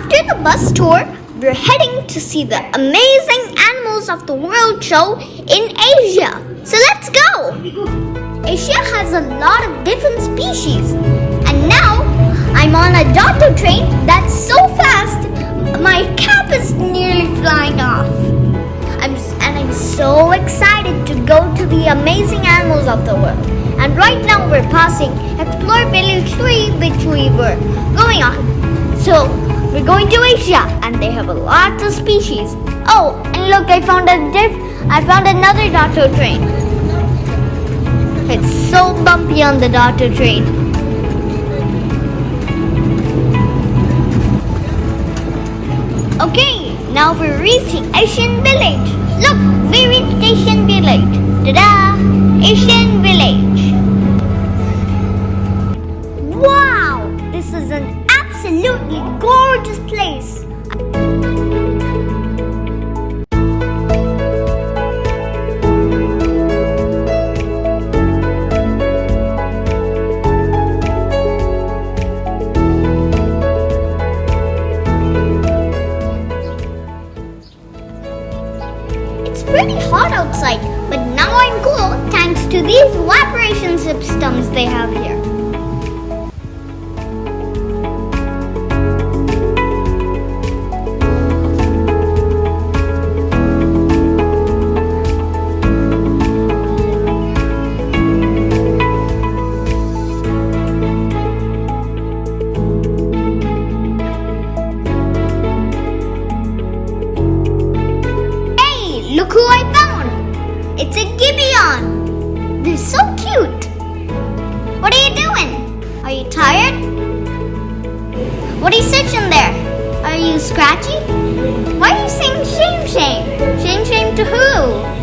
After the bus tour, we're heading to see the amazing animals of the world show in Asia. So let's go! Asia has a lot of different species. And now I'm on a Dotto train that's so fast, my cap is nearly flying off. I'm so excited to go to the amazing animals of the world. And right now we're passing Explore Village 3, which we were going on. So we're going to Asia, and they have a lot of species. Oh, and look, I found another Dotto train. It's so bumpy on the Dotto train. Okay, now we're reaching Asian Village. Look, we reached Asian Village. Ta-da! Asian Village. Wow! This is an absolutely gorgeous place. It's pretty hot outside, but now I'm cool thanks to these evaporation systems they have here. Look who I found! It's a Gibeon! They're so cute! What are you doing? Are you tired? What are you sitting there? Are you scratchy? Why are you saying shame, shame? Shame, shame to who?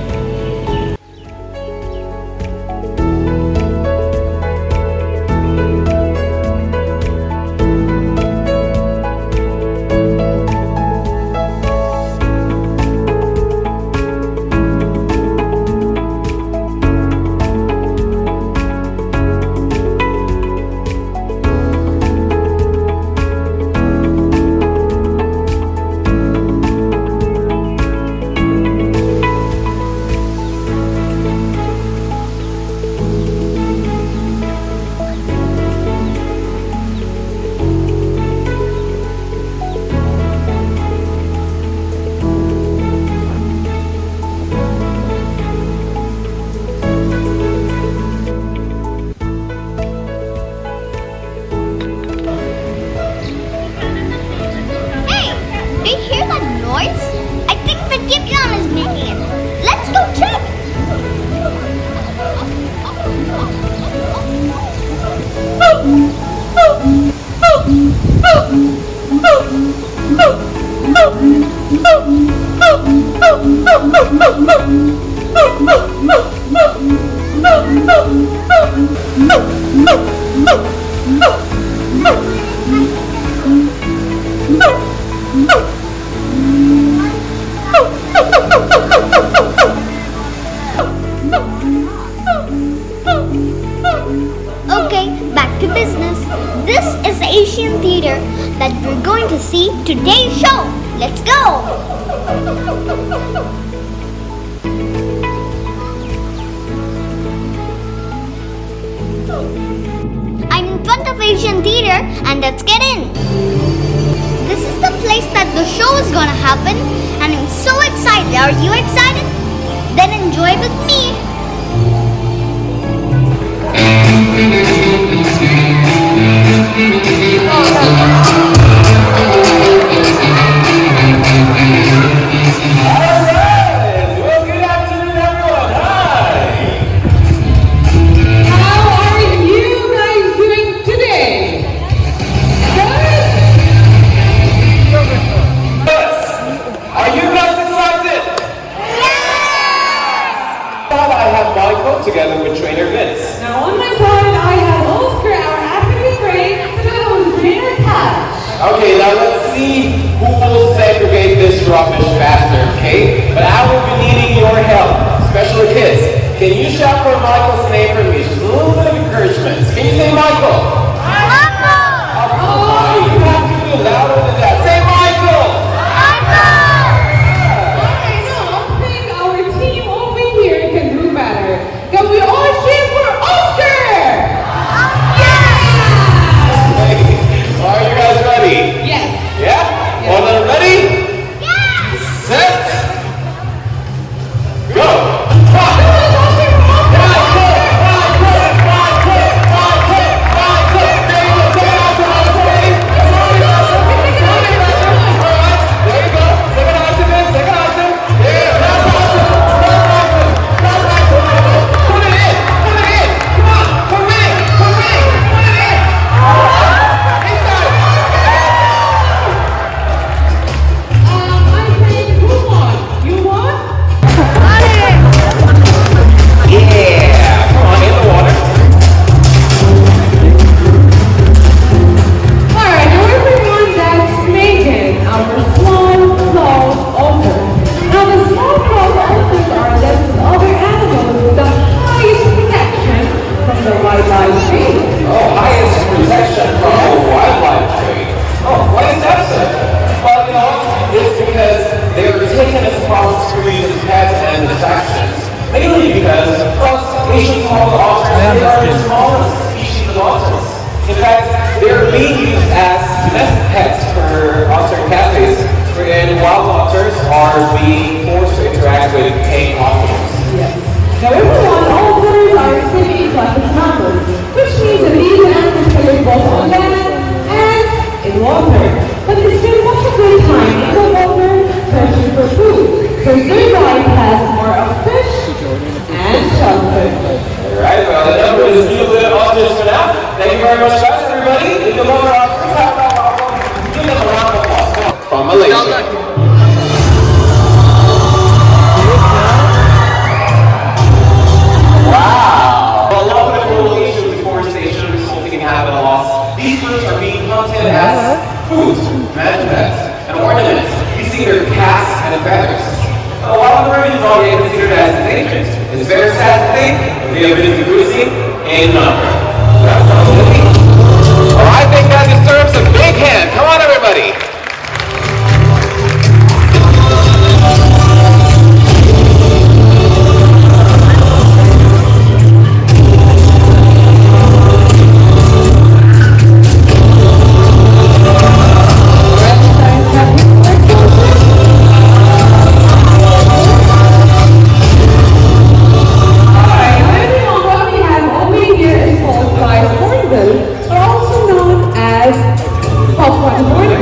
I think the Gibeon is making it. Let's go check. Okay, back to business. This is the Asian Theater that we're going to see today's show. Let's go! I'm in front of Asian Theater and let's get in. This is the place that the show is gonna happen and I'm so excited. Are you excited? Then enjoy with me. Together with Trainer Vince. Now on my side, I have Oscar, our African brain, together with Trainer Cash. Okay, now let's see who will segregate this rubbish faster, okay? But I will be needing your help, especially kids. Can you shout for Michael's name for me? Just a little bit of encouragement. Can you say Michael? Michael! Oh, you have to be louder than that. Say Michael! being forced to interact with paying customers. Yes. Now everyone, all birds are semi-aquatic mammals, which means that these animals can live both on land and in water. But they spend much of their time in the water searching for food, so their diet has more of fish and shellfish. Alright, well, the number is a little audience for now. Thank you very much, guys, everybody. Give them a round of applause. From Malaysia. Wow! Well, along with the correlation with deforestation resulting in habitat loss, these birds are being hunted as food, mantelets, and ornaments. You see their casts and feathers. While the bird is not yet considered as endangered, it's very sad to think that they have been decreasing in number. That's not good. Well, I think that deserves a big hand. Come on, everybody.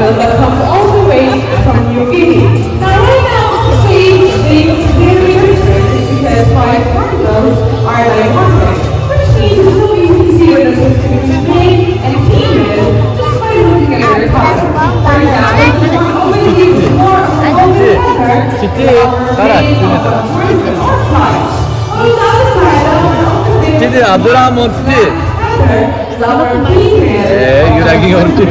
That comes all the way from New Guinea. Now right now, say they very different because white hornbills are dimorphic, which means it's so easy to see the difference between male and female just by looking at their color. For example, the one over here is more of a golden feather, the other is of a hornbill or fly. On the other side, the one over there is the other female. 유라기 건지.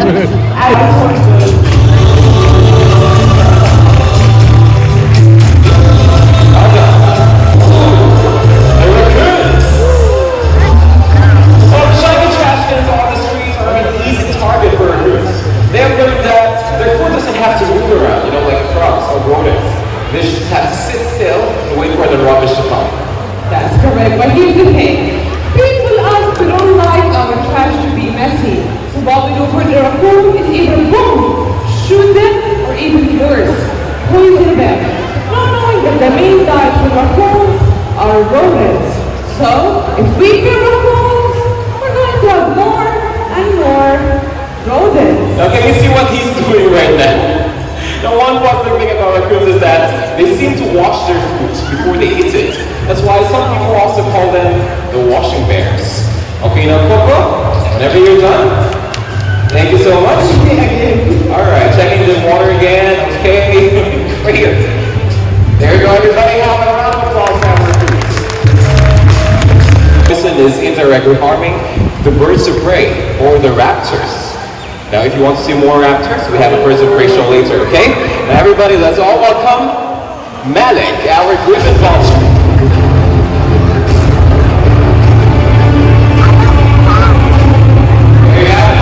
They just have to sit still and wait for the rubbish to come. That's correct, but here's the thing. People we don't like our trash to be messy. So what we do for the raccoon is either boom, shoot them, or even worse, poison them. Not knowing that the main diet for raccoons are rodents. So, if we kill raccoons, we're going to have more and more rodents. Now can you see what he's doing right now? The one positive thing about raccoons is that they seem to wash their food before they eat it. That's why some people also call them the washing bears. Okay, now Coco, whenever you're done, thank you so much. Alright, checking the water again. Okay, right here. There you go, everybody. Have a round of applause for raccoons. This is indirectly harming the birds of prey or the raptors. Now, if you want to see more raptors, we have a birds of prey show later, okay? Now, everybody, let's all welcome Malik, our griffon vulture. There you have it.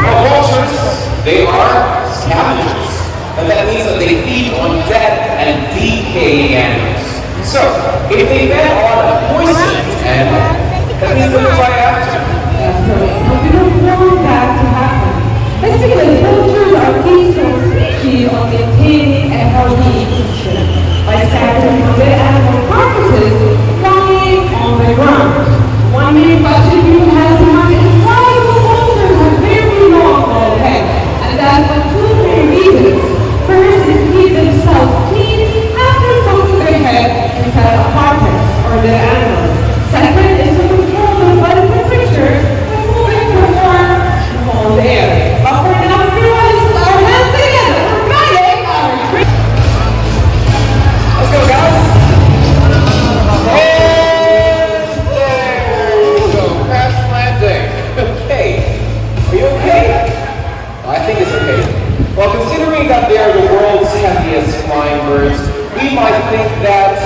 Now, vultures, they are scavengers. And that means that they feed on dead and decaying animals. So, if they fed on a poison animal, that means they'll try after. That's right. But we don't want that to happen. Let's say that vultures are keystone species on maintaining a healthy ecosystem by scattering their animal carcasses lying on the ground. One manufacturing group has demanded why do vultures have very long bald heads, and that's for two main reasons. First is to keep themselves clean after combing their head inside a carcass or their animal. Second is to control the body temperature by moving from warm to cold air. But for now, everyone is our hands together. We're riding our great. Let's go, guys. And there we go. Crash landing. Okay. Are you okay? I think it's okay. Well, considering that they are the world's heaviest flying birds, we might think that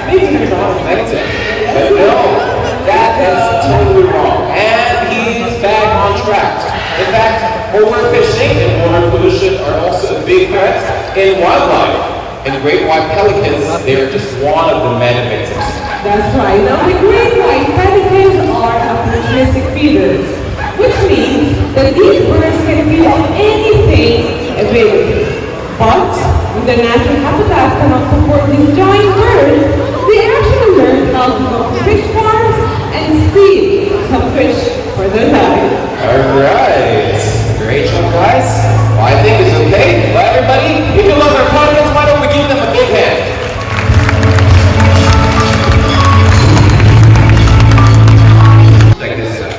maybe they're not affected. But no, that is totally wrong. And he's back on track. In fact, overfishing and water pollution are also a big threat in wildlife. And great white pelicans, they're just one of the many victims. That's right. Now, the great white pelicans are opportunistic feeders, which means that these birds can feed on anything available. But when the natural habitat cannot support these giant birds, they actually learn how to go to fish farms and steal some fish for their diet. Alright. Great job, guys. Well, I think it's okay. Well, everybody, if you love our podcast, why don't we give them a big hand? Check this out.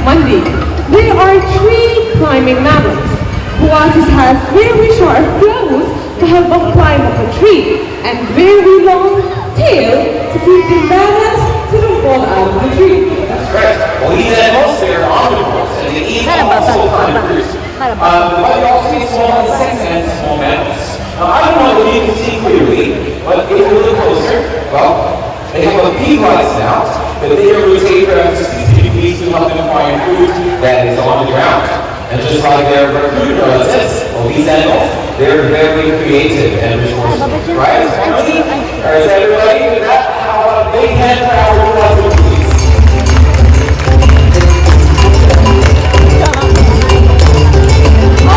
Monday. They are tree climbing mammals. Coatis have very sharp claws to help them climb up a tree and very long tail to keep them balanced so they don't fall out of the tree. That's right. Well, these animals, they're omnivores, and they eat all sorts of fruits. But they also eat small insects and small mammals. Now, I don't know if you can see clearly, but if you look closer, well, they have a feed-like snout, but they rotate around 60 degrees to help them find food that is on the ground. And just like their raccoon relatives, well, these animals, they're very creative and resourceful, right? Alright, so everybody, with that, how about a big hand for our Coati, please?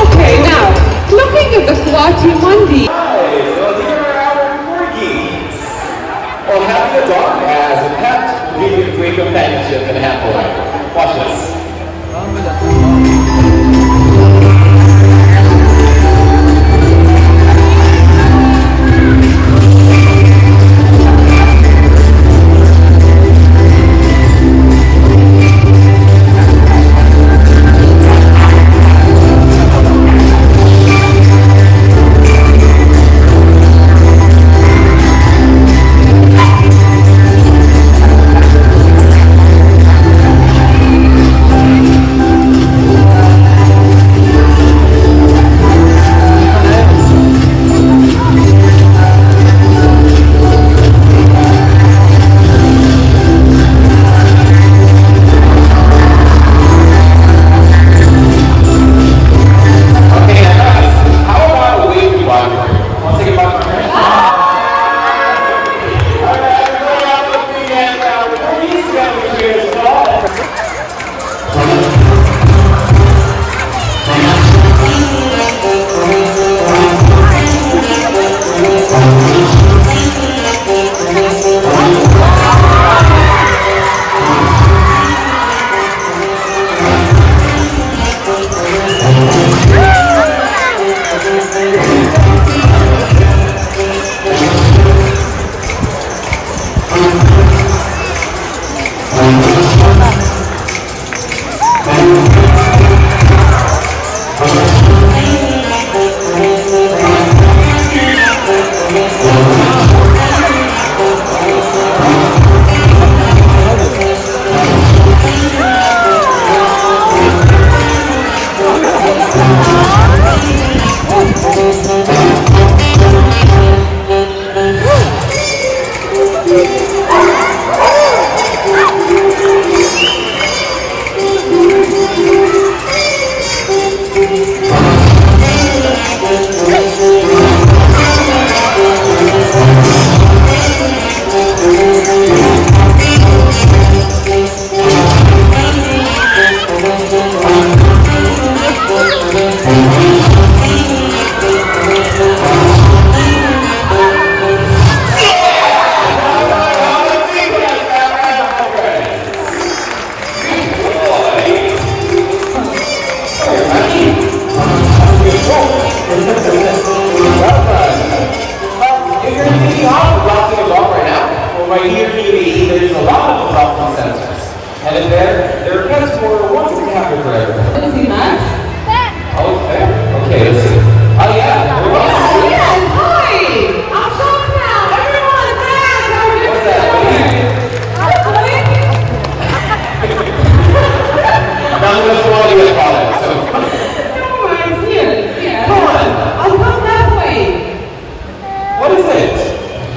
Okay, now, looking at the Coati Monday. Nice, well, here are our corgis. Well, having a dog as a pet will give you great companionship and a happy life. Watch this. And in there are pets who are wanting to capture for everyone. Is he Max? Oh, it's there? Okay, let's see. Oh, yeah. We're welcome. Yes, hi! I'm shocked now! Everyone, Max! How are you? What's that? What do you Now I'm going to throw you a product, so. Come on, here. Yeah. Come on. I'll come that way. What is it?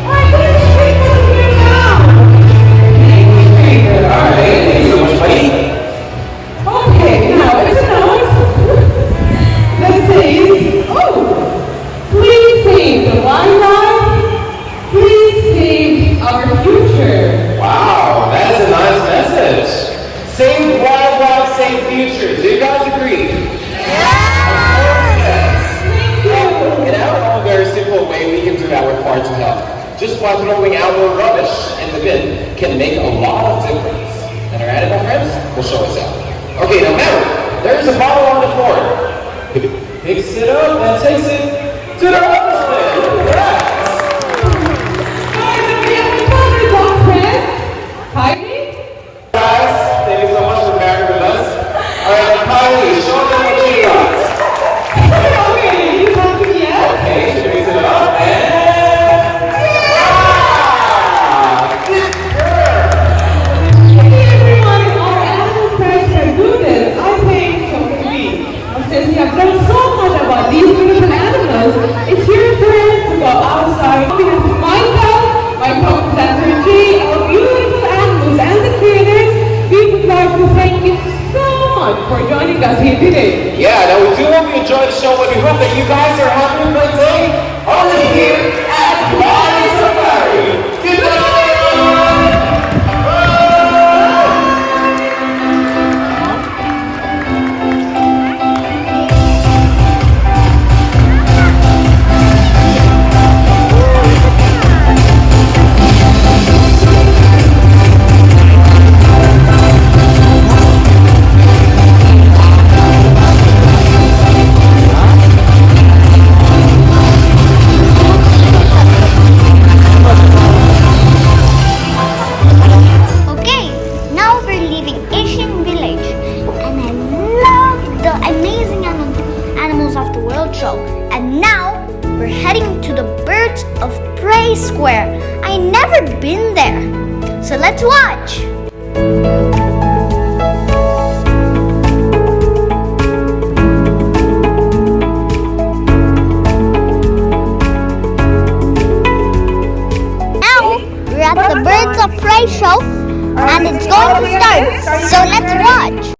Alright, this is here now. Alright, thank you so much, buddy. Okay, now it's a note that says, please save the wildlife, please save our future. Wow, that is a nice message. Save wildlife, save future. Do you guys agree? In our own very simple way, we can do our part to help. Just by throwing out more rubbish in the bin can make a lot of difference. And our animal friends will show us out. Okay, now remember, there's a bottle on the floor. Picks it up and takes it to the rubbish bin. Correct. Guys, and we have another dog friend. Heidi? Guys, thank you so much for bearing with us. Alright, now Kylie, show them what you got. Okay, you have to yes? Okay, she picks it up and... Hey everyone, our animal friends can do this. I think so can we. Since we have done so much about these beautiful animals, it's your turn to go outside. On behalf of myself, my co-presenter Jay, our beautiful animals and the creators, we would like to thank you so much for joining us here today. Yeah, now we do hope you enjoyed the show, and we hope that you guys are having a great day. Only here at Bali Safari. Good night, everyone! Okay, now we're leaving Asian Village, and I love the amazing animals of the world show. And now we're heading to the Birds of Prey Square. I never been there, so let's watch. Now we're at the Birds of Prey show, and it's going to start. So let's watch.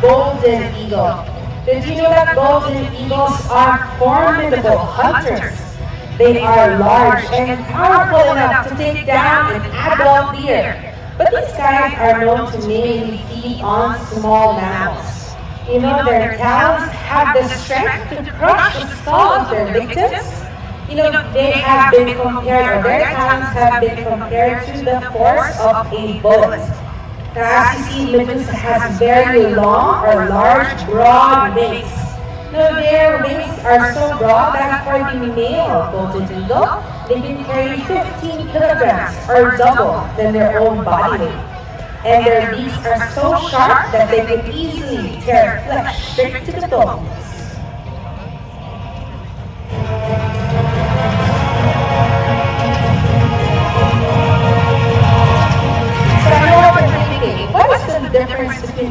golden eagle. Did you know that golden eagles are formidable hunters? They are large and powerful enough to take down an adult deer. But these guys are known to mainly feed on small mammals. You know, their talons have the strength to crush the skull of their victims. You know, they have been compared, or their talons have been compared to the force of a bullet. Now, as you see, Medusa has very long or large, broad wings. Now, their wings are so broad that for the male golden eagle, they can carry 15 kilograms or double than their own body weight. And their beaks are so sharp that they can easily tear flesh straight to the bones.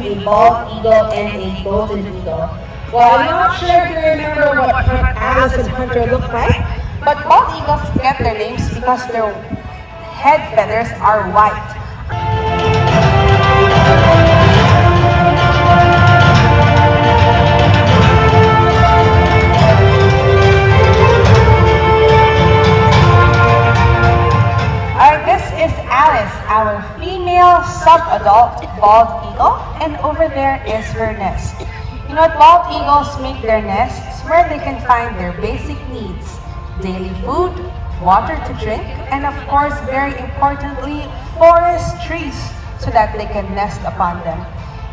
a bald eagle and a golden eagle. Well, I'm not sure if you remember what Alice and Hunter look like, but bald eagles get their names because their head feathers are white. This is Alice, our female subadult bald eagle, and over there is her nest. You know, bald eagles make their nests where they can find their basic needs: daily food, water to drink, and of course, very importantly, forest trees so that they can nest upon them.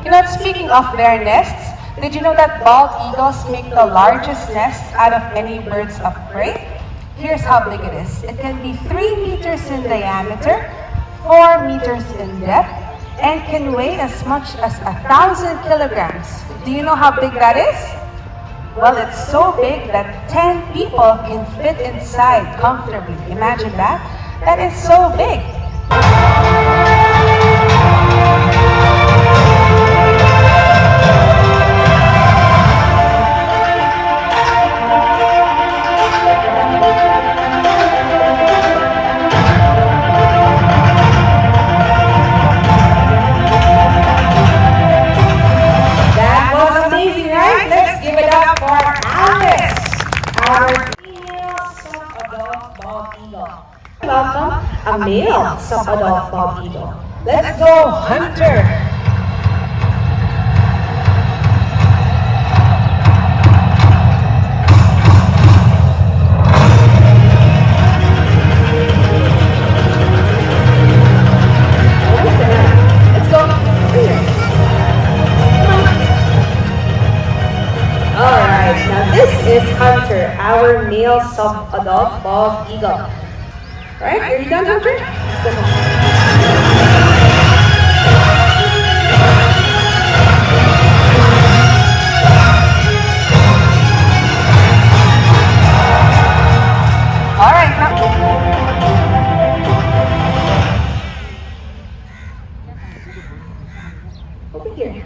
You know, speaking of their nests, did you know that bald eagles make the largest nests out of any birds of prey? Here's how big it is. It can be 3 meters in diameter, 4 meters in depth, and can weigh as much as 1,000 kilograms. Do you know how big that is? Well, it's so big that 10 people can fit inside comfortably. Imagine that. That is so big. Welcome, a male subadult bald eagle. Let's go, Hunter! Let's go. Alright, now this is Hunter, our male subadult bald eagle. Alright, are you done, Hunter? Alright, now. Over here.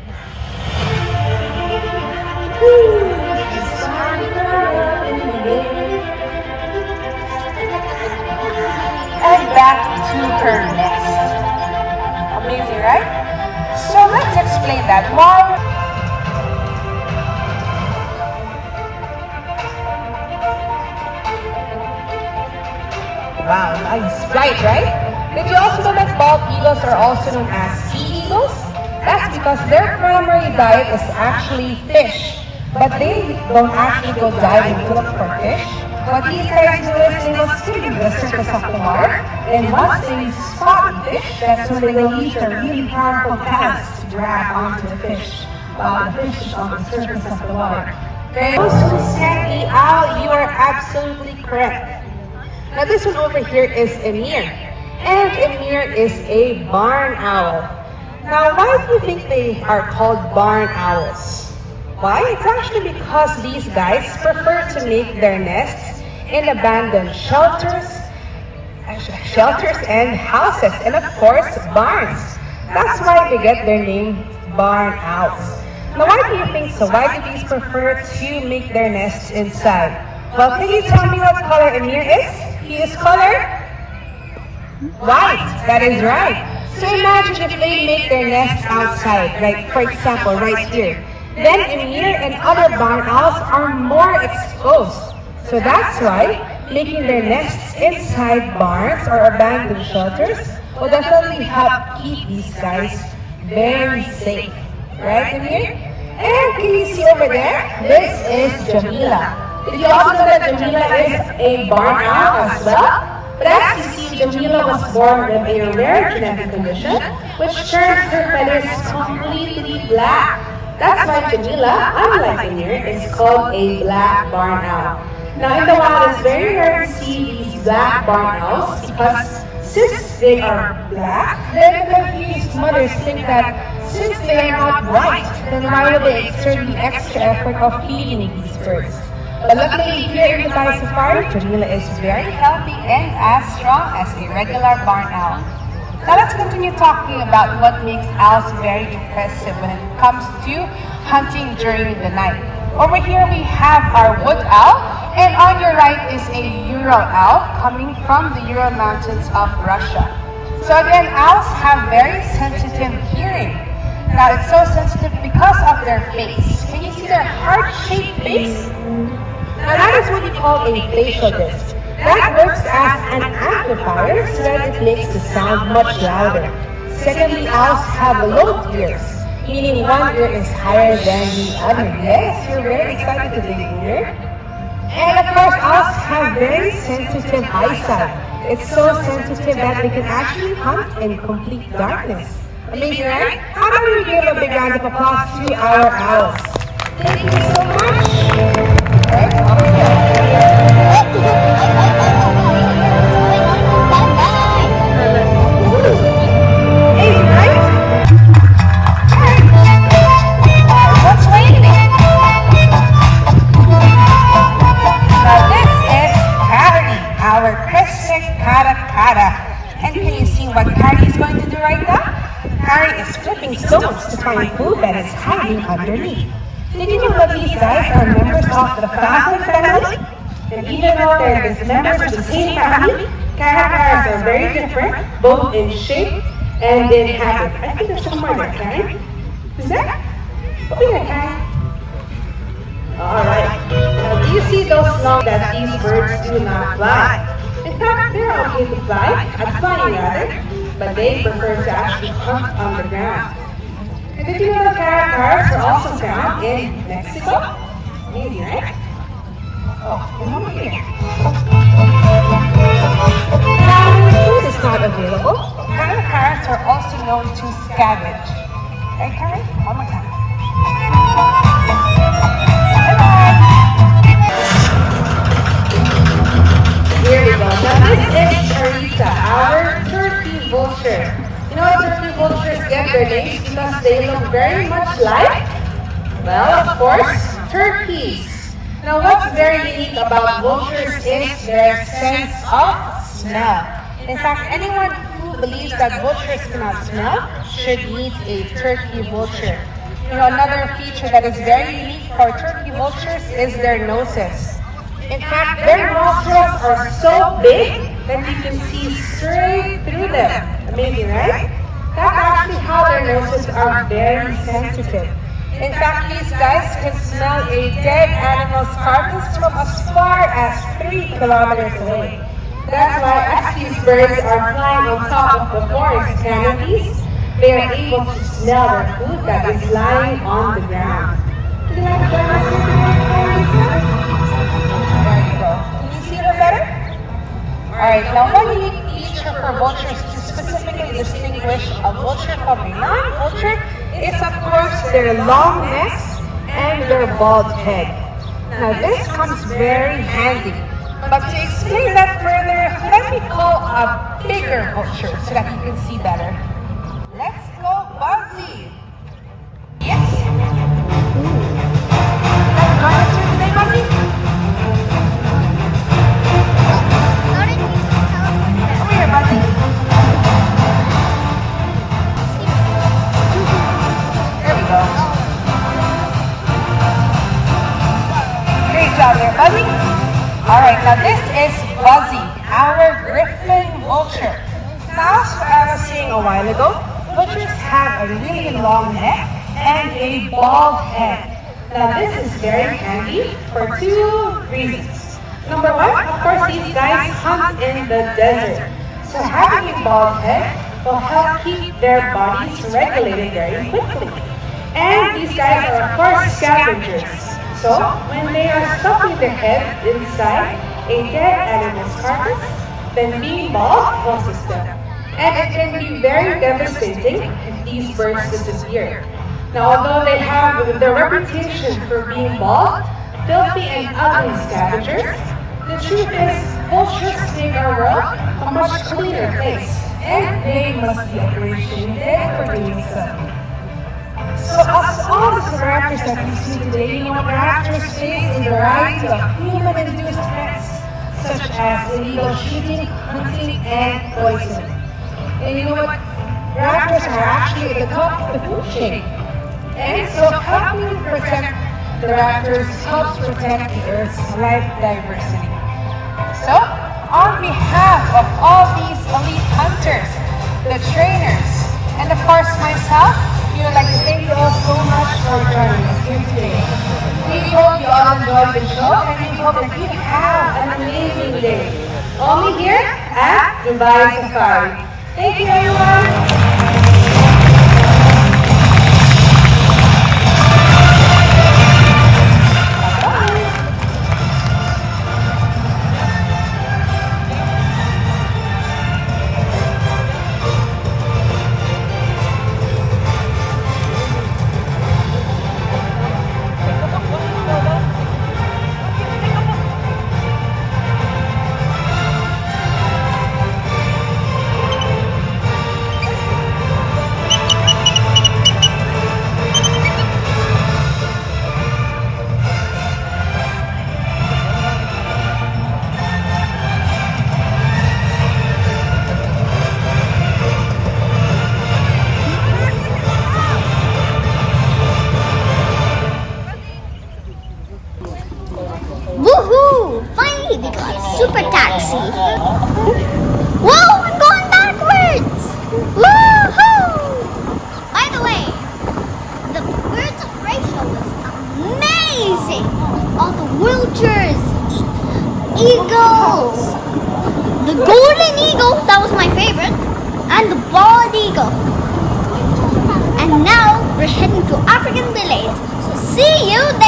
And back to her nest. Amazing, right? So let's explain that. Why? Wow, nice. Right? Did you also know that bald eagles are also known as sea eagles? That's because their primary diet is actually fish. But they don't actually go diving to look for fish. What these guys do is they will skim the surface of the water, and once they spot a fish, that's when they will use their really powerful talons to grab onto the fish, while the fish is on the surface of the water. Okay, those who said the owl, you are absolutely correct. Now this one over here is Emir, and Emir is a barn owl. Now why do you think they are called barn owls? Why? It's actually because these guys prefer to make their nests in abandoned shelters and houses, and of course barns. That's why they get their name barn owls. Now why do you think so? Why do these prefer to make their nests inside? Well, can you tell me what color Emir is? He is color white. That is right. So imagine if they make their nests outside, like for example right here. Then Emir and other barn owls are more exposed. So that's why making their nests inside barns or abandoned shelters will definitely help keep these guys very safe. Right, Emir? And can you see over there? This is Jamila. Did you also know that Jamila is a barn owl as well? But as you see, Jamila was born with a rare genetic condition which turned her feathers completely black. That's why Jamila, unlike Emir, is called a black barn owl. Now in the wild, it's very rare to see these black barn owls because since they are black, then the confused mothers think that since they are not white, then why would they exert the extra effort of feeding these birds? But luckily here in the Safari, Jamila is very healthy and as strong as a regular barn owl. Now let's continue talking about what makes owls very impressive when it comes to hunting during the night. Over here we have our wood owl, and on your right is a Ural owl coming from the Ural Mountains of Russia. So again, owls have very sensitive hearing. Now it's so sensitive because of their face. Can you see their heart-shaped face? Now that is what we call a facial disc. That works as an amplifier so that it makes the sound much louder. Secondly, owls have lobed ears, meaning one ear is higher than the other. Yes, you're very excited today, Junior. And of course, owls have very sensitive eyesight. It's so sensitive that they can actually hunt in complete darkness. Amazing, right? How about we give a big round of applause to our owls? Thank you so much. And can you see what Carrie is going to do right now? Carrie is flipping stones to find food that is hiding underneath. Did you know that these guys are members of the falcon family? And even though they're members of the same family, caracaras are very different, both in shape and in habit. I think there's some more there, Carrie. Is there? Over here, Carrie. Alright. Now, do you see those songs that these birds do not fly? In fact, they're okay to fly, at flying rather, but they prefer to actually hunt on the ground. And did you know that caracaras are also found in Mexico? Amazing, right? Oh, and over here. Now, when food is not available, caracaras are also known to scavenge. Right, Carrie? One more time. Here we go. Now this is Charissa, our turkey vulture. You know what turkey vultures get their names because they look very much like, well, of course, turkeys. Now what's very unique about vultures is their sense of smell. In fact, anyone who believes that vultures cannot smell should meet a turkey vulture. You know, another feature that is very unique for turkey vultures is their noses. In fact, their nostrils are so big that you can see straight through them. Amazing, right? That's actually how their noses are very sensitive. In fact, these guys can smell a dead animal's carcass from as far as 3 kilometers away. That's why as these birds are flying on top of the forest canopies, they are able to smell the food that is lying on the ground. Do you like that? Can you see it better? Alright, now one unique feature for vultures to specifically distinguish a vulture from a non-vulture is of course their long necks and their bald head. Now this comes very handy, but to explain that further, let me call a bigger vulture so that you can see better. Let's go Buzzy! Yes! Today, Buzzy? Over here, Buzzy. There we go. Great job there, Buzzy. Alright, now this is Buzzy, our griffin vulture. Now, as I was saying a while ago, vultures have a really long neck and a bald head. Now this is very handy for 2 reasons. Number one, of course, these guys hunt in the desert. So having a bald head will help keep their bodies regulated very quickly. And these guys are, of course, scavengers. So when they are stuffing their head inside a dead animal's carcass, then being bald causes them. And it can be very devastating if these birds disappear. Now, although they have the reputation for being bald, filthy and ugly scavengers, the truth is vultures make our world a much cleaner place, and they must be appreciated for doing so. So, as all the raptors that we see today, you know, raptors face a variety of human-induced threats, such as illegal shooting, hunting, and poisoning. And you know what? Raptors are actually at the top of the food chain. And so helping protect the raptors helps protect the Earth's life diversity. So, on behalf of all these elite hunters, the trainers, and of course myself, we would like to thank you all so much for joining us here today. We hope you all enjoyed the show and we hope that you have an amazing day. Only here at Dubai Safari. Thank you everyone. Woohoo! Finally, we got a super taxi. Whoa, I'm going backwards! Woohoo! By the way, the Birds of Prey show was amazing! All the vultures, eagles, the golden eagle, that was my favorite, and the bald eagle. And now we're heading to African village. So see you there!